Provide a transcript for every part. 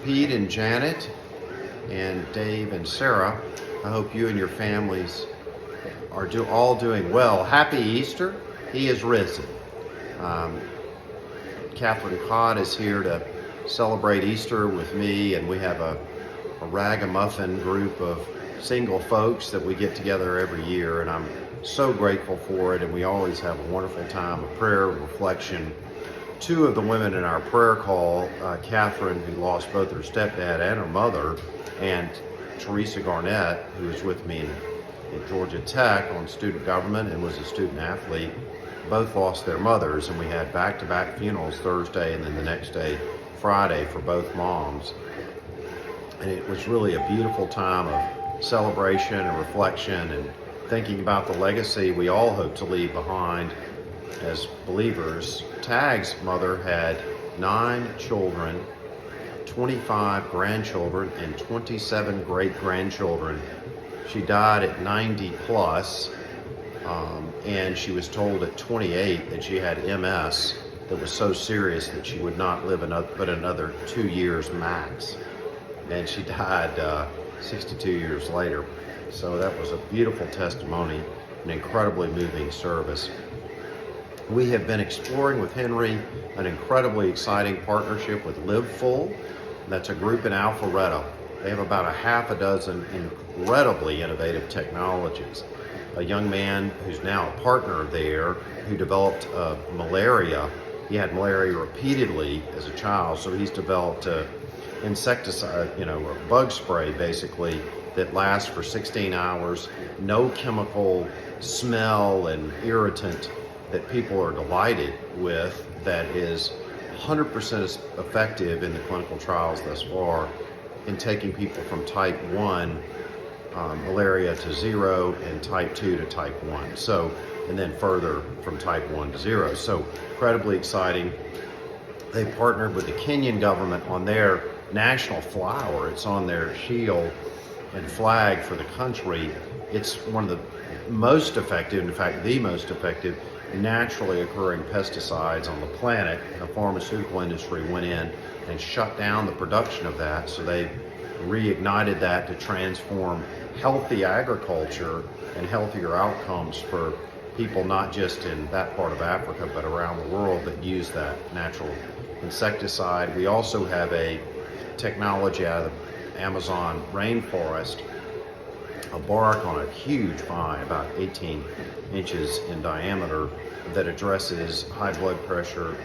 Pete and Janet and Dave and Sarah. I hope you and your families are all doing well. Happy Easter. He is risen. Catherine Codd is here to celebrate Easter with me, and we have a ragamuffin group of single folks that we get together every year, and I'm so grateful for it, and we always have a wonderful time of prayer and reflection. Two of the women in our prayer call, Catherine, who lost both her stepdad and her mother, and Teresa Garnett, who was with me at Georgia Tech on student government and was a student athlete, both lost their mothers, and we had back-to-back funerals Thursday and then the next day, Friday, for both moms. And it was really a beautiful time of celebration and reflection and thinking about the legacy we all hope to leave behind as believers. Tag's mother had 9 children, 25 grandchildren, and 27 great-grandchildren. She died at 90 plus, and she was told at 28 that she had MS that was so serious that she would not live but another 2 years max. And she died 62 years later. So that was a beautiful testimony, an incredibly moving service. We have been exploring with Henry an incredibly exciting partnership with LiveFull. That's a group in Alpharetta. They have about a half a dozen incredibly innovative technologies. A young man who's now a partner there who developed malaria. He had malaria repeatedly as a child, so he's developed a insecticide, a bug spray basically, that lasts for 16 hours, no chemical smell and irritant that people are delighted with, that is 100% effective in the clinical trials thus far in taking people from type 1 malaria to 0 and type 2 to type 1. So, and then further from type 1 to 0. So incredibly exciting. They partnered with the Kenyan government on their national flower. It's on their shield and flag for the country. It's one of the most effective, in fact, the most effective naturally occurring pesticides on the planet. The pharmaceutical industry went in and shut down the production of that, so they reignited that to transform healthy agriculture and healthier outcomes for people not just in that part of Africa but around the world that use that natural insecticide. We also have a technology out of the Amazon rainforest, a bark on a huge vine about 18 inches in diameter that addresses high blood pressure,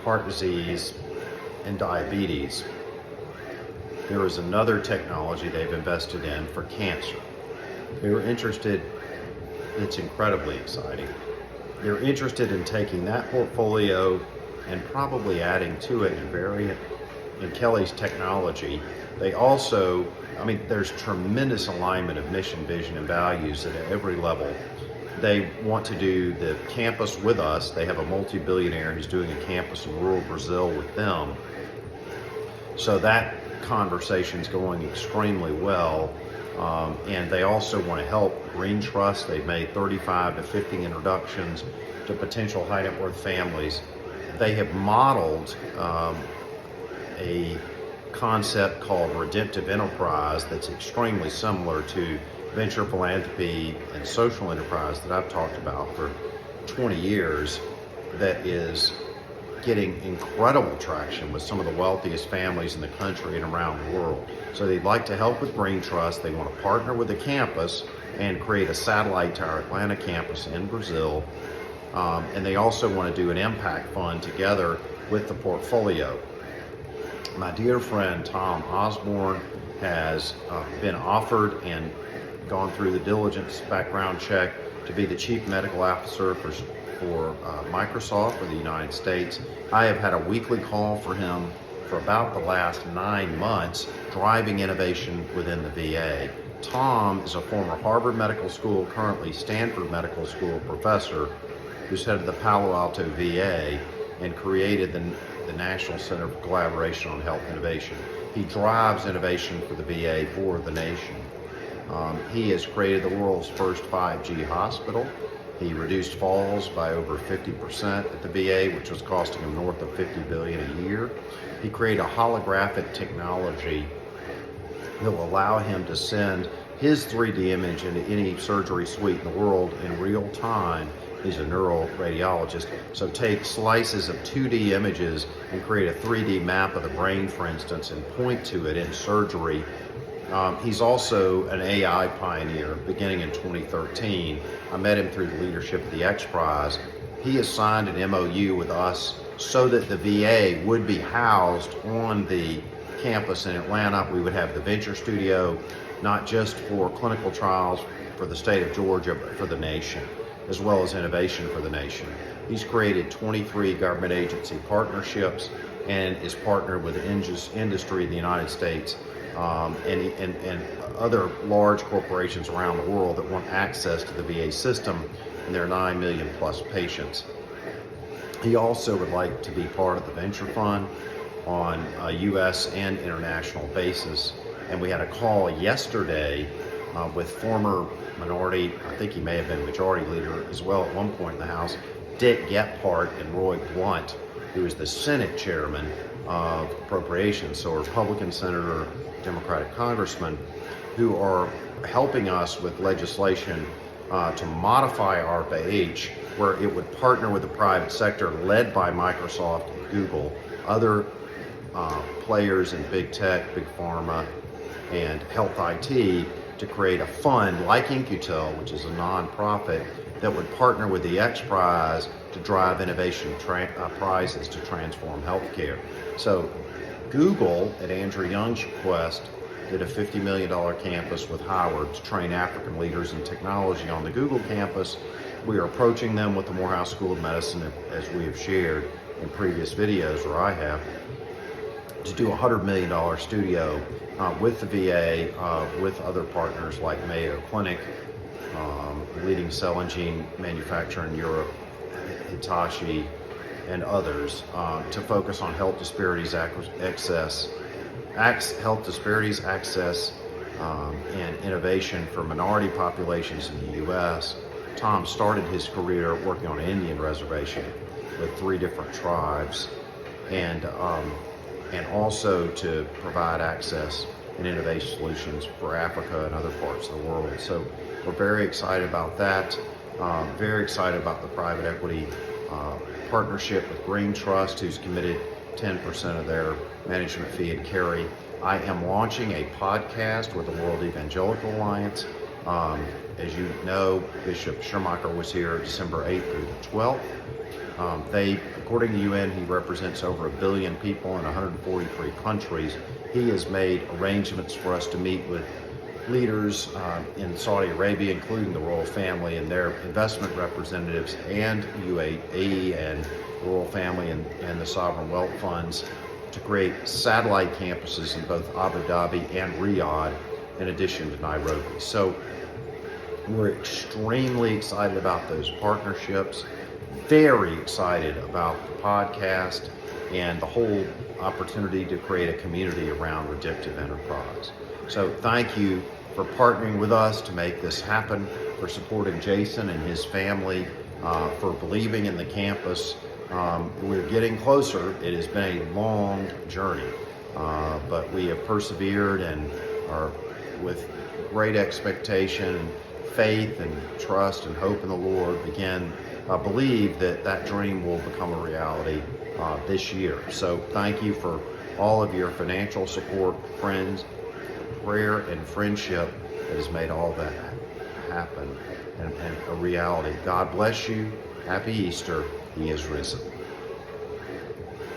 heart disease, and diabetes. There is another technology they've invested in for cancer. They're interested, it's incredibly exciting. They're interested in taking that portfolio and probably adding to it in Kelly's technology. They also, there's tremendous alignment of mission, vision, and values at every level. They want to do the campus with us. They have a multi-billionaire who's doing a campus in rural Brazil with them. So that conversation's going extremely well. And they also want to help Green Trust. They've made 35 to 50 introductions to potential high net worth families. They have modeled a concept called redemptive enterprise that's extremely similar to venture philanthropy and social enterprise that I've talked about for 20 years, that is getting incredible traction with some of the wealthiest families in the country and around the world. So they'd like to help with Green Trust. They want to partner with the campus and create a satellite to our Atlanta campus in Brazil. And they also want to do an impact fund together with the portfolio. My dear friend Tom Osborne has been offered and gone through the diligence background check to be the chief medical officer for Microsoft for the United States. I have had a weekly call for him for about the last 9 months, driving innovation within the VA. Tom is a former Harvard Medical School, currently Stanford Medical School professor, who's head of the Palo Alto VA and created the National Center for Collaboration on Health Innovation. He drives innovation for the VA for the nation. He has created the world's first 5G hospital. He reduced falls by over 50% at the VA, which was costing him north of $50 billion a year. He created a holographic technology that will allow him to send his 3D image into any surgery suite in the world in real time. He's a neuroradiologist, so take slices of 2D images and create a 3D map of the brain, for instance, and point to it in surgery. He's also an AI pioneer beginning in 2013. I met him through the leadership of the X Prize. He has signed an MOU with us so that the VA would be housed on the campus in Atlanta. We would have the Venture Studio, not just for clinical trials for the state of Georgia, but for the nation, as well as innovation for the nation. He's created 23 government agency partnerships and is partnered with industry in the United States and other large corporations around the world that want access to the VA system and their 9 million plus patients. He also would like to be part of the Venture Fund on a U.S. and international basis. And we had a call yesterday with former minority, I think he may have been majority leader as well at one point in the House, Dick Gephardt and Roy Blunt, who is the Senate chairman of Appropriations, so a Republican senator, Democratic congressman, who are helping us with legislation to modify ARPA-H, where it would partner with the private sector led by Microsoft and Google, other players in big tech, big pharma, and health IT to create a fund like In-Q-Tel, which is a nonprofit that would partner with the X Prize to drive innovation prizes to transform healthcare. So Google, at Andrew Young's request, did a $50 million campus with Howard to train African leaders in technology on the Google campus. We are approaching them with the Morehouse School of Medicine, as we have shared in previous videos, or I have, to do a $100 million studio with the VA, with other partners like Mayo Clinic, leading cell and gene manufacturer in Europe, Hitachi, and others, to focus on health disparities, access, and innovation for minority populations in the U.S. Tom started his career working on an Indian reservation with 3 different tribes, and also to provide access and innovation solutions for Africa and other parts of the world. So we're very excited about that. Very excited about the private equity partnership with Green Trust, who's committed 10% of their management fee and carry. I am launching a podcast with the World Evangelical Alliance. As you know, Bishop Schirmacher was here December 8th through the 12th. According to UN, he represents over 1 billion people in 143 countries. He has made arrangements for us to meet with leaders in Saudi Arabia, including the royal family and their investment representatives, and UAE and the royal family and the sovereign wealth funds, to create satellite campuses in both Abu Dhabi and Riyadh, in addition to Nairobi. So we're extremely excited about those partnerships, very excited about the podcast and the whole opportunity to create a community around redemptive enterprise. So thank you for partnering with us to make this happen, for supporting Jason and his family, for believing in the campus. We're getting closer. It has been a long journey, but we have persevered and are with great expectation, faith and trust and hope in the Lord believe that that dream will become a reality this year. So thank you for all of your financial support, friends, prayer, and friendship that has made all that happen and a reality. God bless you. Happy Easter. He is risen.